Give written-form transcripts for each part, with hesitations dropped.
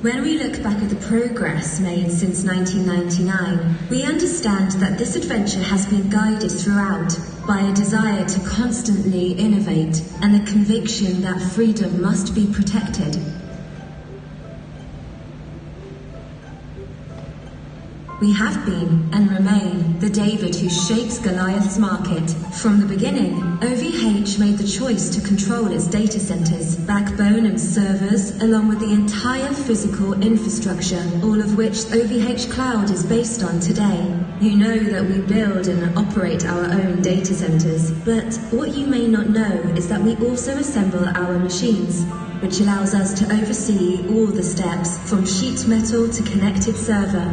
When we look back at the progress made since 1999, we understand that this adventure has been guided throughout by a desire to constantly innovate and the conviction that freedom must be protected. We have been, and remain, the David who shakes Goliath's market. From the beginning, OVH made the choice to control its data centers, backbone and servers, along with the entire physical infrastructure, all of which OVH Cloud is based on today. You know that we build and operate our own data centers, but what you may not know is that we also assemble our machines, which allows us to oversee all the steps, from sheet metal to connected server.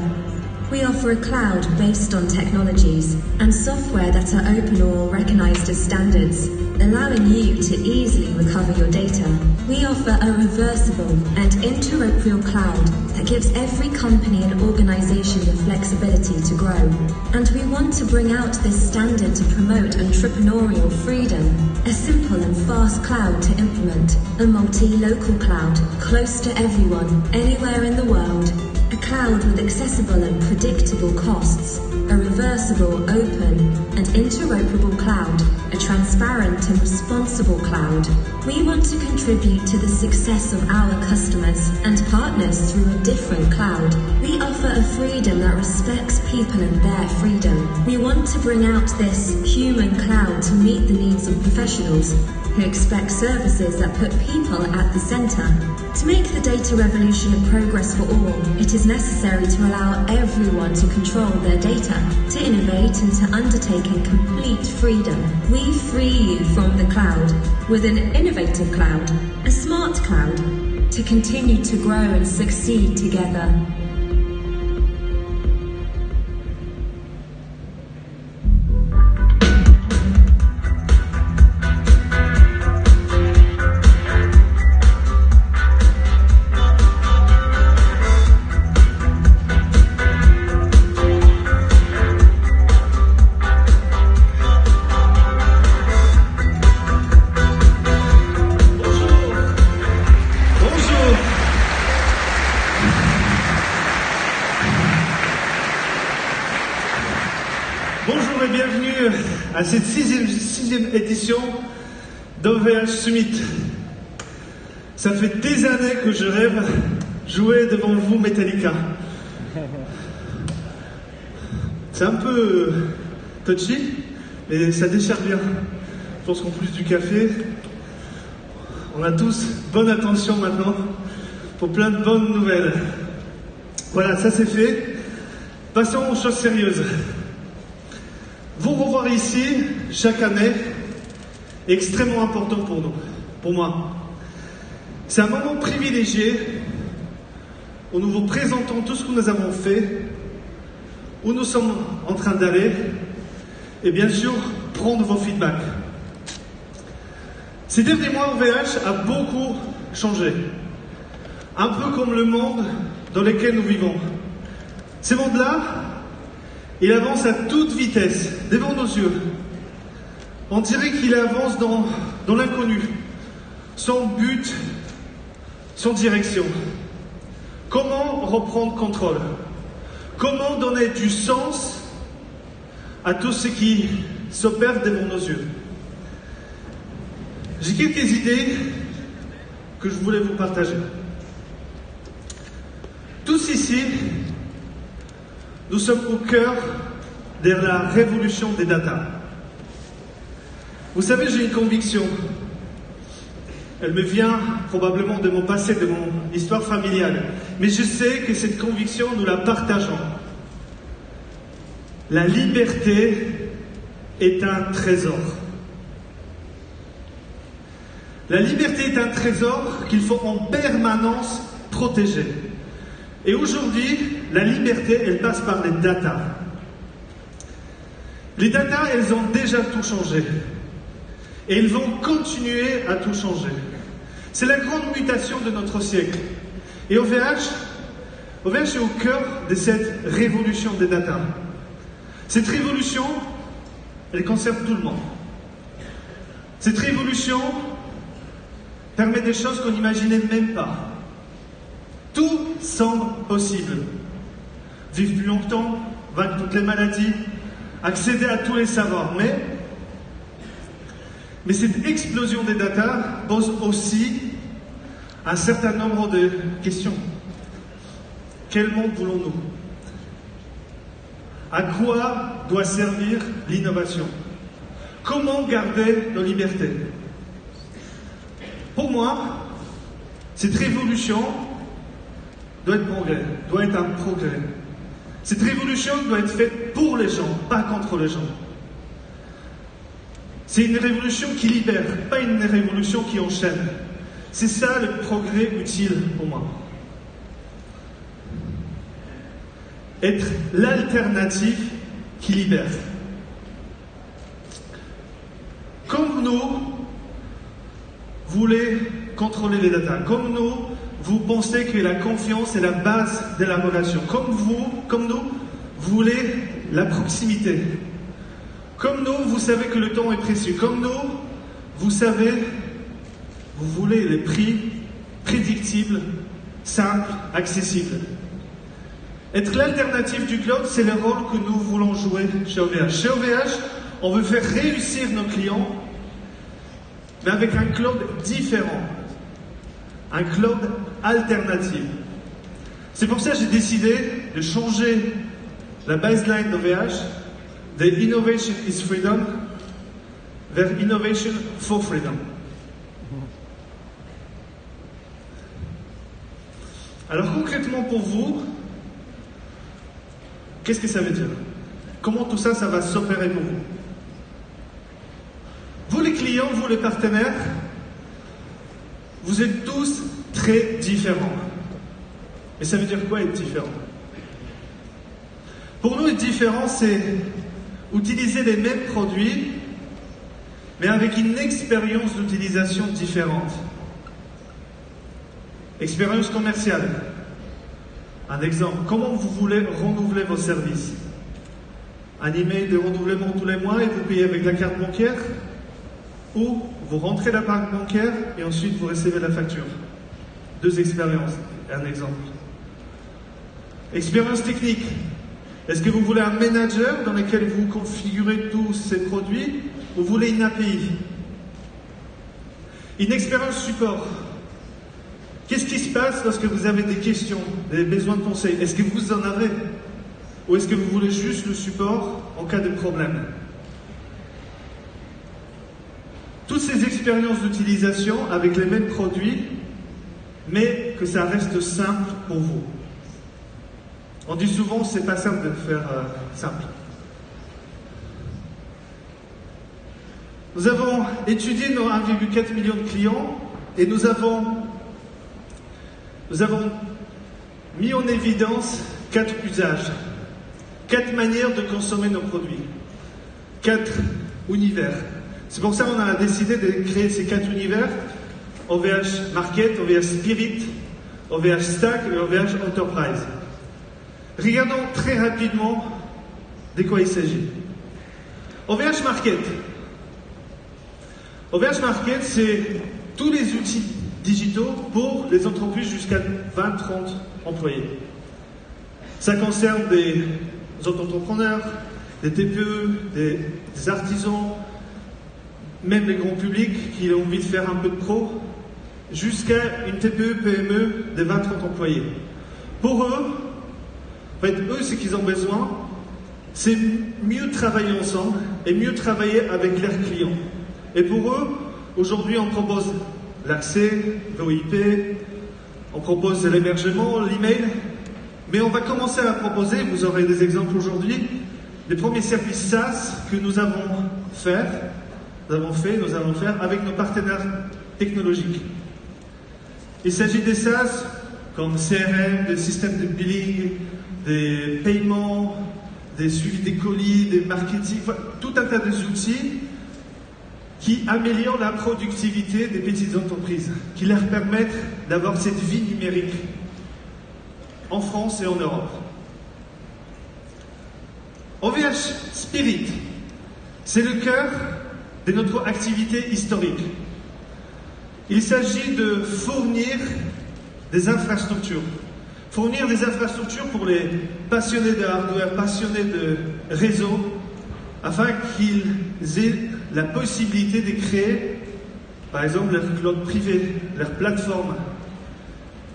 We offer a cloud based on technologies and software that are open or recognized as standards, allowing you to easily recover your data. We offer a reversible and interoperable cloud that gives every company and organization the flexibility to grow. And we want to bring out this standard to promote entrepreneurial freedom. A simple and fast cloud to implement. A multi-local cloud, close to everyone, anywhere in the world. A cloud with accessible and predictable costs, a reversible, open and interoperable cloud, a transparent and responsible cloud. We want to contribute to the success of our customers and partners through a different cloud. We offer a freedom that respects people and their freedom. We want to bring out this human cloud to meet the needs of professionals who expect services that put people at the center. To make the data revolution a progress for all, it is necessary to allow everyone to control their data, to innovate and to undertake in complete freedom. We free you from the cloud with an innovative cloud, a smart cloud, to continue to grow and succeed together. Bonjour et bienvenue à cette sixième édition d'OVH Summit. Ça fait des années que je rêve jouer devant vous Metallica. C'est un peu touchy, mais ça déchire bien. Je pense qu'en plus du café, on a tous bonne attention maintenant pour plein de bonnes nouvelles. Voilà, ça c'est fait. Passons aux choses sérieuses. Vous revoir ici, chaque année, est extrêmement important pour nous, pour moi. C'est un moment privilégié où nous vous présentons tout ce que nous avons fait, où nous sommes en train d'aller, et bien sûr, prendre vos feedbacks. Ces derniers mois, OVH a beaucoup changé. Un peu comme le monde dans lequel nous vivons. Ce monde-là, il avance à toute vitesse, devant nos yeux. On dirait qu'il avance dans l'inconnu, sans but, sans direction. Comment reprendre contrôle? Comment donner du sens à tout ce qui s'opère devant nos yeux? J'ai quelques idées que je voulais vous partager. Tous ici, nous sommes au cœur de la révolution des data. Vous savez, j'ai une conviction. Elle me vient probablement de mon passé, de mon histoire familiale. Mais je sais que cette conviction, nous la partageons. La liberté est un trésor. La liberté est un trésor qu'il faut en permanence protéger. Et aujourd'hui, la liberté, elle passe par les data. Les data, elles ont déjà tout changé. Et elles vont continuer à tout changer. C'est la grande mutation de notre siècle. Et OVH est au cœur de cette révolution des data. Cette révolution, elle concerne tout le monde. Cette révolution permet des choses qu'on n'imaginait même pas. Tout semble possible. Vivre plus longtemps, vaincre toutes les maladies, accéder à tous les savoirs. Mais cette explosion des data pose aussi un certain nombre de questions. Quel monde voulons-nous? À quoi doit servir l'innovation? Comment garder nos libertés? Pour moi, cette révolution doit être un progrès. Cette révolution doit être faite pour les gens, pas contre les gens. C'est une révolution qui libère, pas une révolution qui enchaîne. C'est ça le progrès utile pour moi. Être l'alternative qui libère. Comme nous, vous voulez contrôler les data. Comme nous, vous pensez que la confiance est la base de la relation. Comme nous, vous voulez la proximité. Comme nous, vous savez que le temps est précieux. Comme nous, vous voulez les prix prédictibles, simples, accessibles. Être l'alternative du cloud, c'est le rôle que nous voulons jouer chez OVH. Chez OVH, on veut faire réussir nos clients, mais avec un cloud différent. Un cloud alternatif. C'est pour ça que j'ai décidé de changer la baseline d'OVH de Innovation is Freedom vers Innovation for Freedom. Alors concrètement pour vous, qu'est-ce que ça veut dire? Comment tout ça va s'opérer pour vous? Vous les clients, vous les partenaires, vous êtes tous très différents. Et ça veut dire quoi être différent? Pour nous, être différent, c'est utiliser les mêmes produits, mais avec une expérience d'utilisation différente. Expérience commerciale. Un exemple, comment vous voulez renouveler vos services? Un email de renouvellement tous les mois et vous payez avec la carte bancaire? Ou vous rentrez la banque bancaire et ensuite vous recevez la facture? Deux expériences, un exemple. Expérience technique. Est-ce que vous voulez un manager dans lequel vous configurez tous ces produits ou vous voulez une API? Une expérience support. Qu'est-ce qui se passe lorsque vous avez des questions, des besoins de conseil? Est-ce que vous en avez? Ou est-ce que vous voulez juste le support en cas de problème? Toutes ces expériences d'utilisation avec les mêmes produits, mais que ça reste simple pour vous. On dit souvent que c'est pas simple de le faire simple. Nous avons étudié nos 1,4 million de clients et nous avons mis en évidence 4 usages, 4 manières de consommer nos produits, 4 univers. C'est pour ça qu'on a décidé de créer ces 4 univers, OVH Market, OVH Spirit, OVH Stack et OVH Enterprise. Regardons très rapidement de quoi il s'agit. OVH Market. OVH Market, c'est tous les outils digitaux pour les entreprises jusqu'à 20-30 employés. Ça concerne des entrepreneurs, des TPE, des artisans, même les grands publics qui ont envie de faire un peu de pro, jusqu'à une TPE-PME de 20-30 employés. Pour eux, en fait, ce qu'ils ont besoin, c'est mieux travailler ensemble et mieux travailler avec leurs clients. Et pour eux, aujourd'hui, on propose l'accès, VoIP, on propose l'hébergement, l'email, mais on va commencer à proposer, vous aurez des exemples aujourd'hui, les premiers services SaaS que nous allons faire avec nos partenaires technologiques. Il s'agit des SaaS comme CRM, des systèmes de billing, des paiements, des suivis des colis, des marketing, tout un tas d'outils qui améliorent la productivité des petites entreprises, qui leur permettent d'avoir cette vie numérique en France et en Europe. OVH Spirit, c'est le cœur de notre activité historique. Il s'agit de fournir des infrastructures. Fournir des infrastructures pour les passionnés de hardware, passionnés de réseau, afin qu'ils aient la possibilité de créer, par exemple, leur cloud privé, leur plateforme.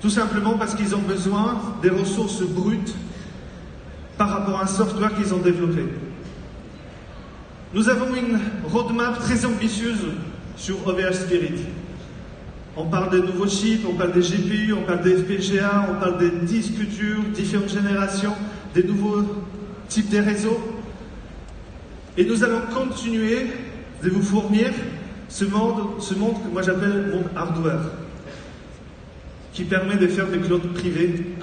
Tout simplement parce qu'ils ont besoin des ressources brutes par rapport à un software qu'ils ont développé. Nous avons une roadmap très ambitieuse sur OVH Spirit. On parle des nouveaux chips, on parle des GPU, on parle des FPGA, on parle des disques durs, différentes générations, des nouveaux types de réseaux. Et nous allons continuer de vous fournir ce monde que moi j'appelle le monde hardware, qui permet de faire des clouds privés,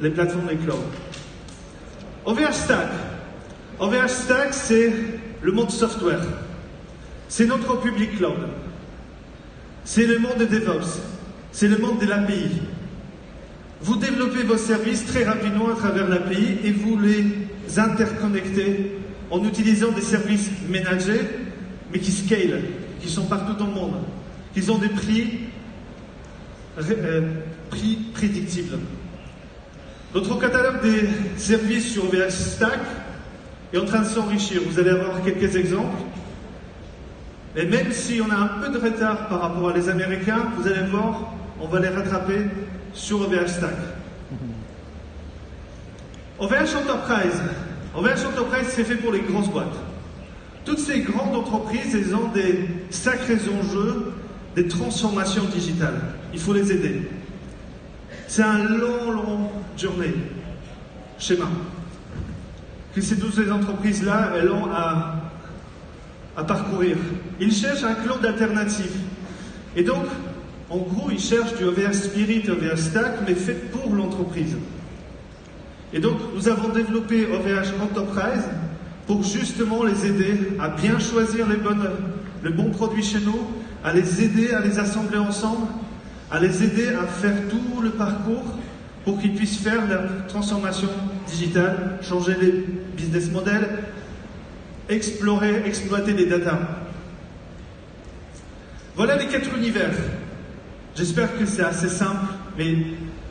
les plateformes des clouds. OVH Stack. OVH Stack, c'est le monde software. C'est notre public cloud. C'est le monde de DevOps. C'est le monde de l'API. Vous développez vos services très rapidement à travers l'API et vous les interconnectez en utilisant des services managés, mais qui scalent, qui sont partout dans le monde, qui ont des prix prédictibles. Notre catalogue des services sur OVH Stack est en train de s'enrichir. Vous allez avoir quelques exemples. Et même si on a un peu de retard par rapport à les Américains, vous allez voir, on va les rattraper sur OVH Stack. OVH Enterprise. OVH Enterprise, c'est fait pour les grosses boîtes. Toutes ces grandes entreprises, elles ont des sacrés enjeux, des transformations digitales. Il faut les aider. C'est un long journée, schéma, que toutes ces entreprises-là, elles ont à parcourir. Ils cherchent un cloud alternatif. Et donc, en gros, ils cherchent du OVH Spirit, OVH Stack, mais fait pour l'entreprise. Et donc, nous avons développé OVH Enterprise pour justement les aider à bien choisir les bons produits chez nous, à les aider à les assembler ensemble, à les aider à faire tout le parcours pour qu'ils puissent faire la transformation digitale, changer les business models, exploiter les data. Voilà les 4 univers. J'espère que c'est assez simple, mais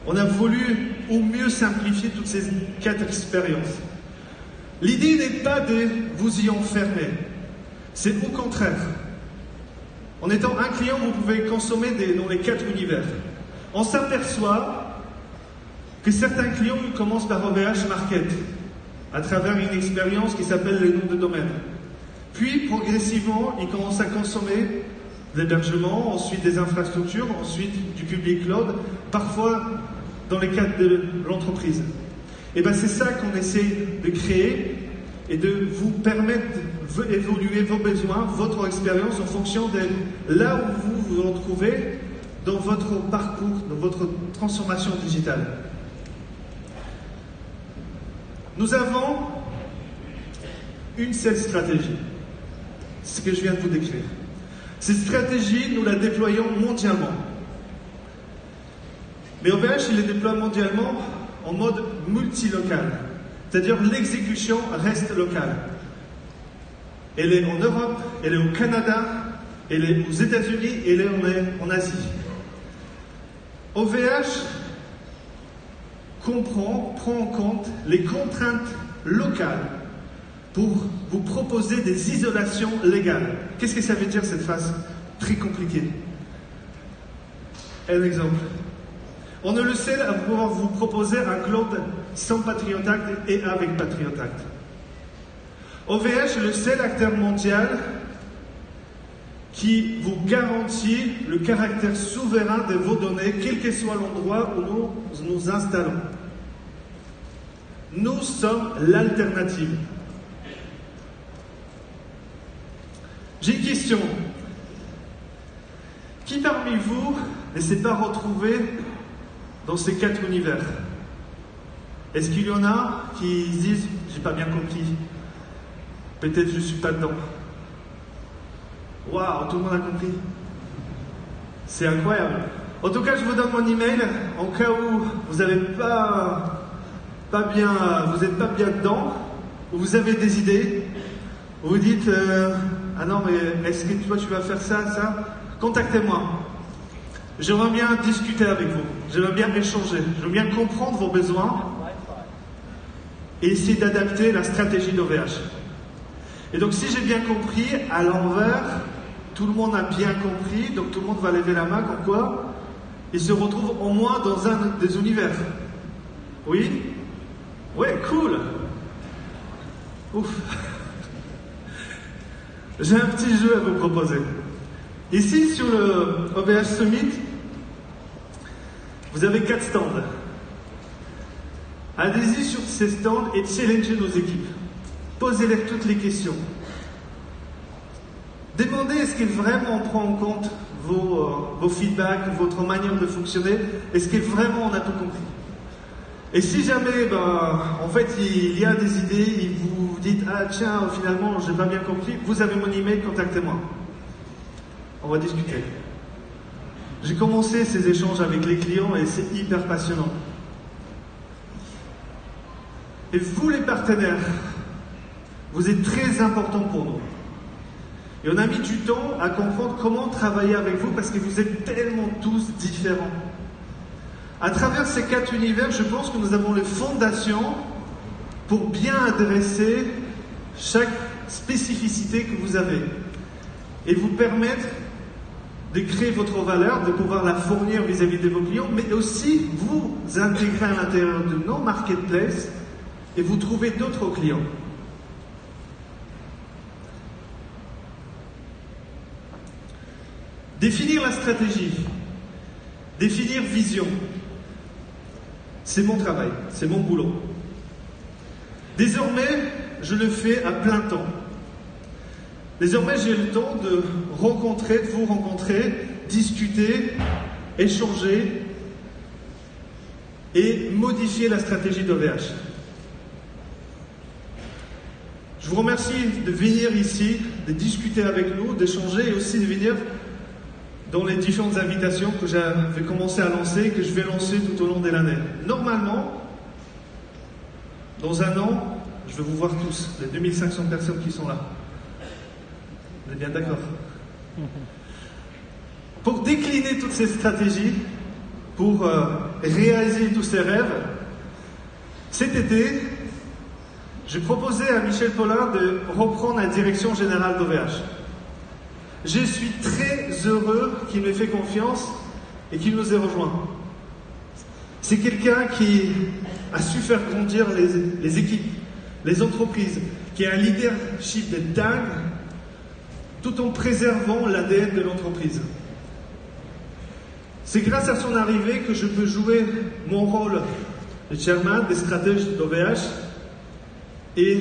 on a voulu au mieux simplifier toutes ces 4 expériences. L'idée n'est pas de vous y enfermer, c'est au contraire. En étant un client, vous pouvez consommer dans les 4 univers. On s'aperçoit que certains clients commencent par OVH Market, à travers une expérience qui s'appelle les noms de domaine. Puis, progressivement, ils commencent à consommer l'hébergement, ensuite des infrastructures, ensuite du public cloud, parfois dans les cadres de l'entreprise. Et bien c'est ça qu'on essaie de créer et de vous permettre d'évoluer vos besoins, votre expérience en fonction de là où vous vous retrouvez dans votre parcours, dans votre transformation digitale. Nous avons une seule stratégie, ce que je viens de vous décrire. Cette stratégie, nous la déployons mondialement. Mais OVH, il les déploie mondialement en mode multilocal. C'est-à-dire l'exécution reste locale. Elle est en Europe, elle est au Canada, elle est aux États-Unis et elle est en Asie. OVH prend en compte les contraintes locales pour vous proposer des isolations légales. Qu'est-ce que ça veut dire cette phrase très compliquée? Un exemple. On est le seul à pouvoir vous proposer un cloud sans Patriot Act et avec Patriot Act. OVH est le seul acteur mondial qui vous garantit le caractère souverain de vos données, quel que soit l'endroit où nous nous installons. Nous sommes l'alternative. J'ai une question. Qui parmi vous ne s'est pas retrouvé dans ces 4 univers? Est-ce qu'il y en a qui disent « j'ai pas bien compris, peut-être je suis pas dedans ». Waouh, tout le monde a compris. C'est incroyable. En tout cas, je vous donne mon email en cas où vous n'êtes pas bien dedans, ou vous avez des idées, ou vous dites ah non, mais est-ce que toi tu vas faire ça, ça? Contactez-moi. J'aimerais bien discuter avec vous, j'aimerais bien échanger, j'aimerais bien comprendre vos besoins et essayer d'adapter la stratégie d'OVH. Et donc si j'ai bien compris, à l'envers, tout le monde a bien compris, donc tout le monde va lever la main comme quoi il se retrouve au moins dans un des univers. Oui? Ouais, cool! Ouf! J'ai un petit jeu à vous proposer. Ici, sur le OVH Summit, vous avez 4 stands. Allez-y sur ces stands et challengez nos équipes. Posez-leur toutes les questions. Demandez est-ce qu'elle vraiment prend en compte vos feedbacks, votre manière de fonctionner, est-ce que vraiment on a tout compris. Et si jamais, en fait, il y a des idées, et vous dites, ah tiens, finalement, j'ai pas bien compris, vous avez mon email, contactez-moi. On va discuter. J'ai commencé ces échanges avec les clients et c'est hyper passionnant. Et vous, les partenaires, vous êtes très importants pour nous. Et on a mis du temps à comprendre comment travailler avec vous parce que vous êtes tellement tous différents. À travers ces 4 univers, je pense que nous avons les fondations pour bien adresser chaque spécificité que vous avez et vous permettre de créer votre valeur, de pouvoir la fournir vis-à-vis de vos clients, mais aussi vous intégrer à l'intérieur de nos marketplaces et vous trouver d'autres clients. Définir la stratégie, définir vision, c'est mon travail, c'est mon boulot. Désormais, je le fais à plein temps. Désormais, j'ai le temps de vous rencontrer, discuter, échanger et modifier la stratégie d'OVH. Je vous remercie de venir ici, de discuter avec nous, d'échanger et aussi de venir dans les différentes invitations que j'avais commencé à lancer et que je vais lancer tout au long de l'année. Normalement, dans un an, je vais vous voir tous, les 2500 personnes qui sont là. Vous êtes bien d'accord? Pour décliner toutes ces stratégies, pour réaliser tous ces rêves, cet été, j'ai proposé à Michel Paulin de reprendre la direction générale d'OVH. Je suis très heureux qu'il m'ait fait confiance et qu'il nous ait rejoints. C'est quelqu'un qui a su faire grandir les équipes, les entreprises, qui a un leadership de dingue, tout en préservant l'ADN de l'entreprise. C'est grâce à son arrivée que je peux jouer mon rôle de chairman, des stratèges d'OVH et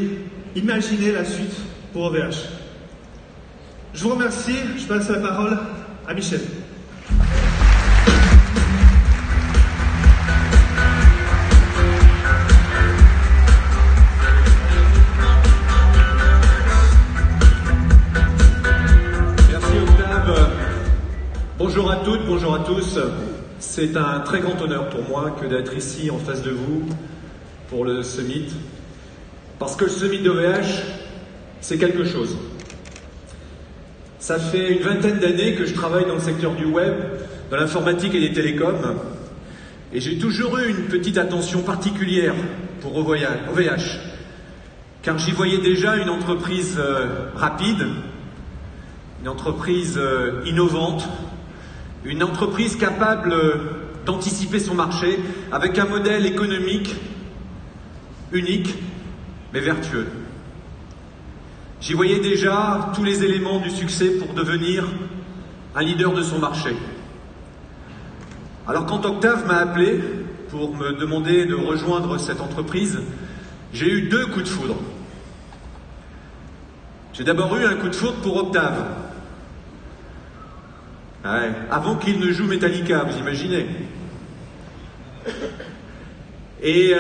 imaginer la suite pour OVH. Je vous remercie, je passe la parole à Michel. Merci Octave. Bonjour à toutes, bonjour à tous. C'est un très grand honneur pour moi que d'être ici en face de vous pour le Summit. Parce que le Summit d'OVH, c'est quelque chose. Ça fait une vingtaine d'années que je travaille dans le secteur du web, dans l'informatique et des télécoms, et j'ai toujours eu une petite attention particulière pour OVH, car j'y voyais déjà une entreprise rapide, une entreprise innovante, une entreprise capable d'anticiper son marché avec un modèle économique unique, mais vertueux. J'y voyais déjà tous les éléments du succès pour devenir un leader de son marché. Alors quand Octave m'a appelé pour me demander de rejoindre cette entreprise, j'ai eu 2 coups de foudre. J'ai d'abord eu un coup de foudre pour Octave. Ouais, avant qu'il ne joue Metallica, vous imaginez. Et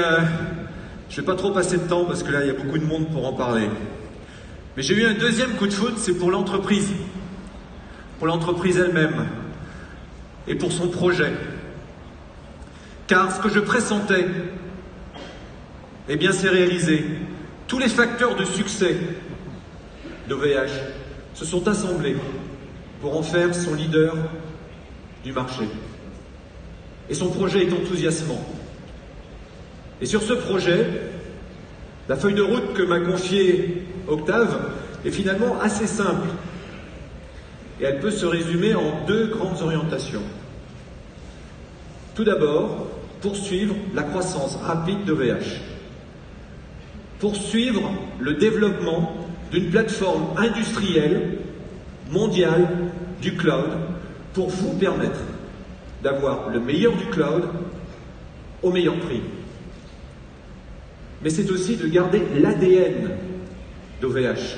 je ne vais pas trop passer de temps parce que là il y a beaucoup de monde pour en parler. Mais j'ai eu un deuxième coup de foudre, c'est pour l'entreprise elle-même et pour son projet. Car ce que je pressentais, eh bien c'est réalisé. Tous les facteurs de succès d'OVH se sont assemblés pour en faire son leader du marché. Et son projet est enthousiasmant. Et sur ce projet, la feuille de route que m'a confiée Octave est finalement assez simple. Et elle peut se résumer en 2 grandes orientations. Tout d'abord, poursuivre la croissance rapide d'OVH. Poursuivre le développement d'une plateforme industrielle mondiale du cloud pour vous permettre d'avoir le meilleur du cloud au meilleur prix. Mais c'est aussi de garder l'ADN d'OVH,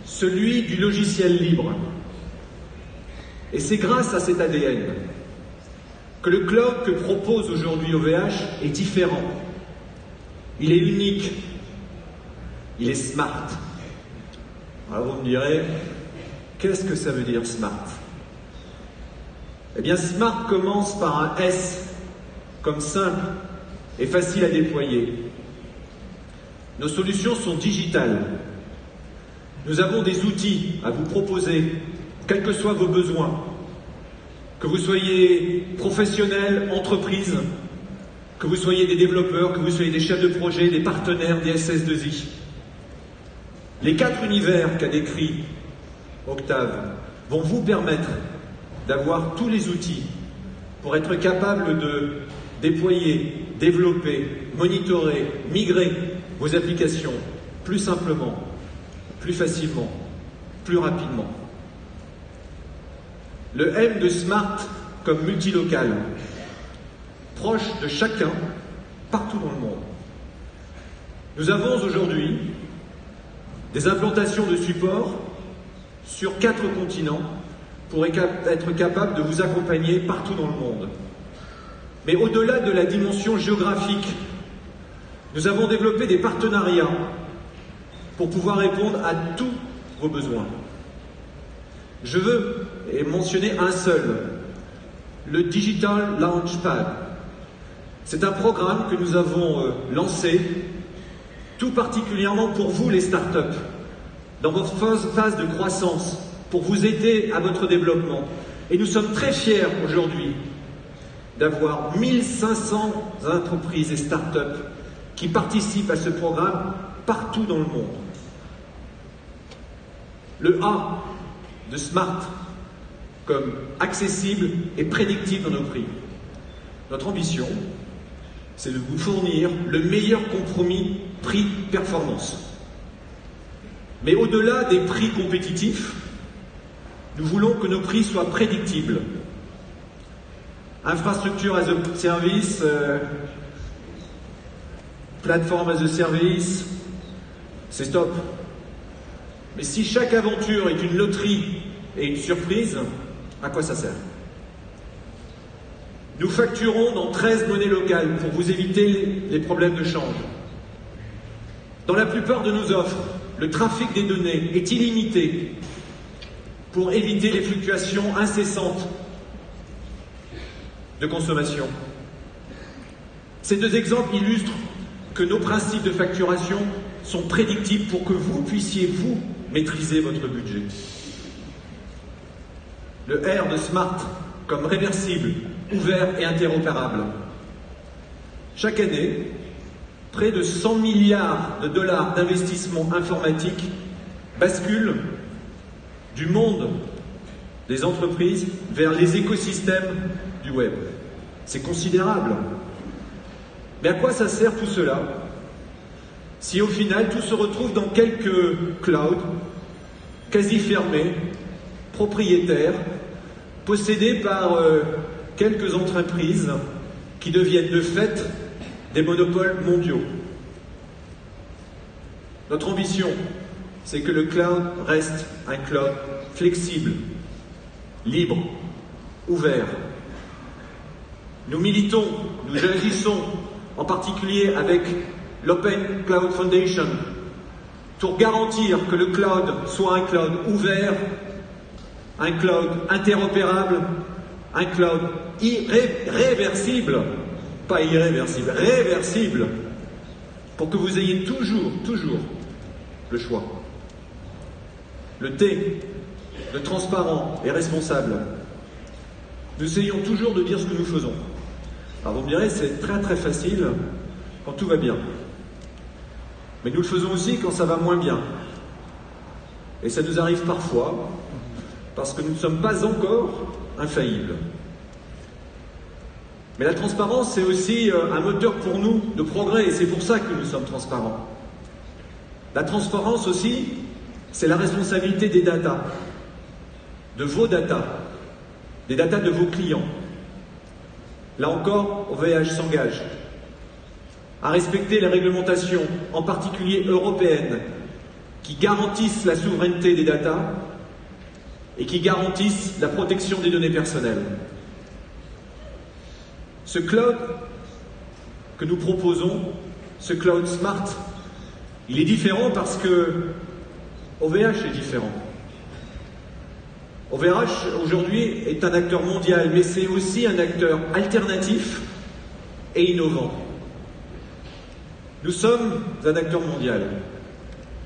celui du logiciel libre. Et c'est grâce à cet ADN que le cloud que propose aujourd'hui OVH est différent. Il est unique. Il est smart. Alors vous me direz, qu'est-ce que ça veut dire smart? Eh bien, smart commence par un S, comme simple et facile à déployer. Nos solutions sont digitales. Nous avons des outils à vous proposer, quels que soient vos besoins. Que vous soyez professionnel, entreprise, que vous soyez des développeurs, que vous soyez des chefs de projet, des partenaires, des SS2I. Les 4 univers qu'a décrit Octave vont vous permettre d'avoir tous les outils pour être capable de déployer, développer, monitorer, migrer vos applications plus simplement, plus facilement, plus rapidement. Le M de Smart comme multilocal, proche de chacun, partout dans le monde. Nous avons aujourd'hui des implantations de support sur 4 continents pour être capable de vous accompagner partout dans le monde. Mais au-delà de la dimension géographique, nous avons développé des partenariats pour pouvoir répondre à tous vos besoins. Je veux mentionner un seul, le Digital Launchpad. C'est un programme que nous avons lancé tout particulièrement pour vous les startups, dans votre phase de croissance, pour vous aider à votre développement. Et nous sommes très fiers aujourd'hui d'avoir 1500 entreprises et startups qui participent à ce programme partout dans le monde. Le A de Smart comme accessible et prédictible dans nos prix. Notre ambition, c'est de vous fournir le meilleur compromis prix-performance. Mais au-delà des prix compétitifs, nous voulons que nos prix soient prédictibles. Infrastructure as a service, plateforme as a service, c'est stop. Mais si chaque aventure est une loterie et une surprise, à quoi ça sert? Nous facturons dans 13 monnaies locales pour vous éviter les problèmes de change. Dans la plupart de nos offres, le trafic des données est illimité pour éviter les fluctuations incessantes de consommation. Ces 2 exemples illustrent que nos principes de facturation sont prédictibles pour que vous puissiez, vous, maîtriser votre budget. Le R de Smart comme réversible, ouvert et interopérable. Chaque année, près de 100 milliards de dollars d'investissement informatique basculent du monde des entreprises vers les écosystèmes du web. C'est considérable. Mais à quoi ça sert tout cela si au final tout se retrouve dans quelques clouds quasi fermés, propriétaires, possédés par quelques entreprises qui deviennent de fait des monopoles mondiaux? Notre ambition, c'est que le cloud reste un cloud flexible, libre, ouvert. Nous militons, nous agissons en particulier avec l'Open Cloud Foundation pour garantir que le cloud soit un cloud ouvert, un cloud interopérable, un cloud réversible, pas irréversible, réversible, pour que vous ayez toujours le choix. Le T de transparent et responsable. nous essayons toujours de dire ce que nous faisons. Alors vous me direz, c'est très très facile quand tout va bien. Mais nous le faisons aussi quand ça va moins bien. Et ça nous arrive parfois, parce que nous ne sommes pas encore infaillibles. Mais la transparence, c'est aussi un moteur pour nous de progrès, et c'est pour ça que nous sommes transparents. La transparence aussi, c'est la responsabilité des datas, de vos datas, des datas de vos clients. Là encore, OVH s'engage à respecter les réglementations, en particulier européennes, qui garantissent la souveraineté des datas et qui garantissent la protection des données personnelles. Ce cloud que nous proposons, ce cloud smart, il est différent parce que OVH est différent. OVH aujourd'hui est un acteur mondial, mais c'est aussi un acteur alternatif et innovant. Nous sommes un acteur mondial.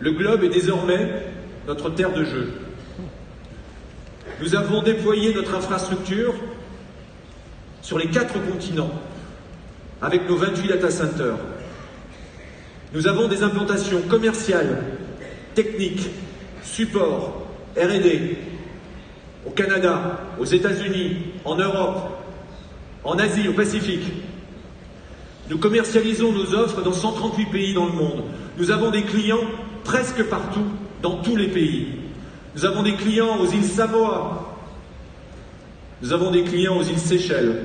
Le globe est désormais notre terre de jeu. Nous avons déployé notre infrastructure sur les 4 continents, avec nos 28 data centers. Nous avons des implantations commerciales, techniques, support, R&D, au Canada, aux États-Unis, en Europe, en Asie, au Pacifique. Nous commercialisons nos offres dans 138 pays dans le monde. Nous avons des clients presque partout, dans tous les pays. Nous avons des clients aux îles Samoa. Nous avons des clients aux îles Seychelles.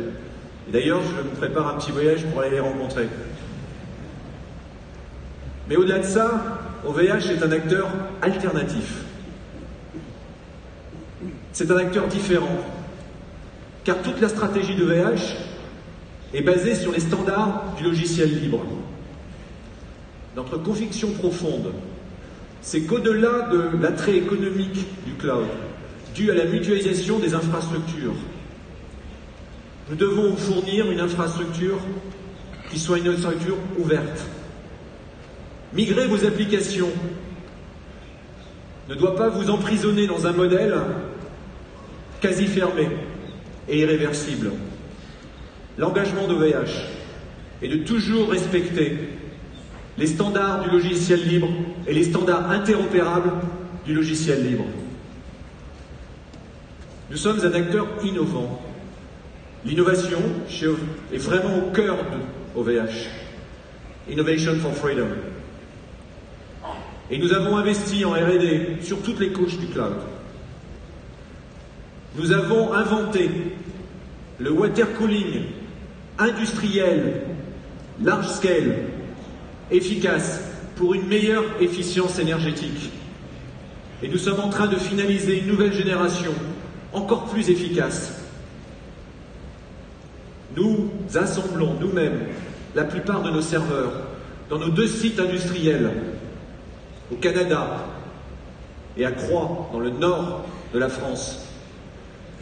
Et d'ailleurs, je me prépare un petit voyage pour aller les rencontrer. Mais au-delà de ça, OVH est un acteur alternatif. C'est un acteur différent. Car toute la stratégie d'OVH est basée sur les standards du logiciel libre. Notre conviction profonde, c'est qu'au-delà de l'attrait économique du cloud, dû à la mutualisation des infrastructures, nous devons vous fournir une infrastructure qui soit une infrastructure ouverte. Migrer vos applications ne doit pas vous emprisonner dans un modèle quasi fermé et irréversible. L'engagement d'OVH est de toujours respecter les standards du logiciel libre et les standards interopérables du logiciel libre. Nous sommes un acteur innovant. L'innovation est vraiment au cœur de OVH. Innovation for Freedom. Et nous avons investi en R&D sur toutes les couches du cloud. Nous avons inventé le water cooling industriel, large scale, efficace pour une meilleure efficience énergétique. Et nous sommes en train de finaliser une nouvelle génération encore plus efficace. Nous assemblons nous-mêmes la plupart de nos serveurs dans nos 2 sites industriels, au Canada et à Croix, dans le nord de la France,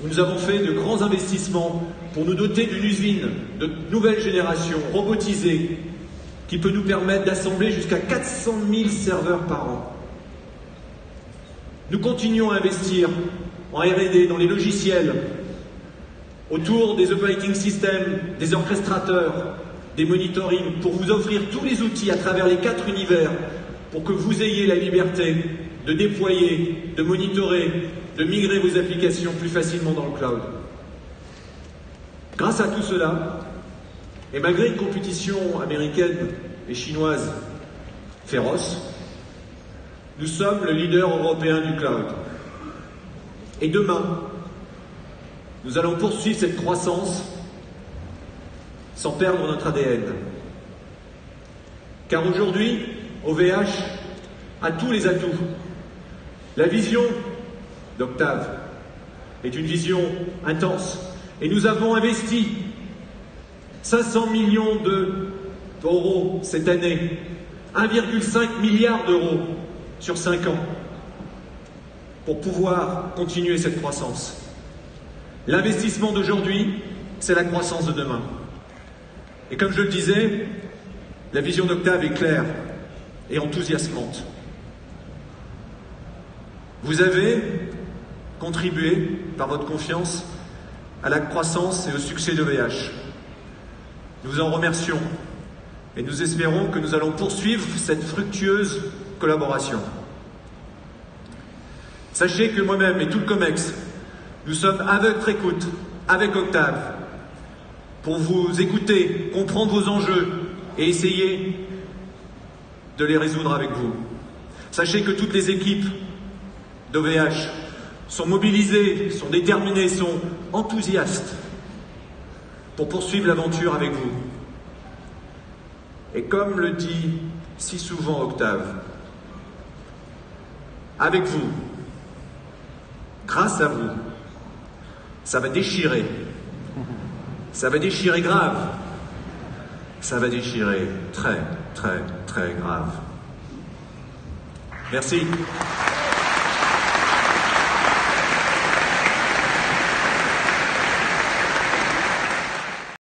où nous avons fait de grands investissements pour nous doter d'une usine de nouvelle génération, robotisée, qui peut nous permettre d'assembler jusqu'à 400 000 serveurs par an. Nous continuons à investir en R&D, dans les logiciels, autour des operating systems, des orchestrateurs, des monitoring, pour vous offrir tous les outils à travers les 4 univers, pour que vous ayez la liberté de déployer, de monitorer, de migrer vos applications plus facilement dans le cloud. Grâce à tout cela, et malgré une compétition américaine et chinoise féroce, nous sommes le leader européen du cloud. Et demain, nous allons poursuivre cette croissance sans perdre notre ADN. Car aujourd'hui, OVH a tous les atouts. La vision d'Octave est une vision intense. Et nous avons investi 500 millions d'euros cette année, 1,5 milliard d'euros sur 5 ans, pour pouvoir continuer cette croissance. L'investissement d'aujourd'hui, c'est la croissance de demain. Et comme je le disais, la vision d'Octave est claire et enthousiasmante. Vous avez contribué, par votre confiance, à la croissance et au succès d'OVH. Nous vous en remercions et nous espérons que nous allons poursuivre cette fructueuse collaboration. Sachez que moi-même et tout le COMEX, nous sommes à votre écoute, avec Octave, pour vous écouter, comprendre vos enjeux et essayer de les résoudre avec vous. Sachez que toutes les équipes d'OVH sont mobilisées, sont déterminées, sont enthousiastes pour poursuivre l'aventure avec vous. Et comme le dit si souvent Octave, avec vous, grâce à vous, ça va déchirer. Ça va déchirer grave. Ça va déchirer très, très, très grave. Merci.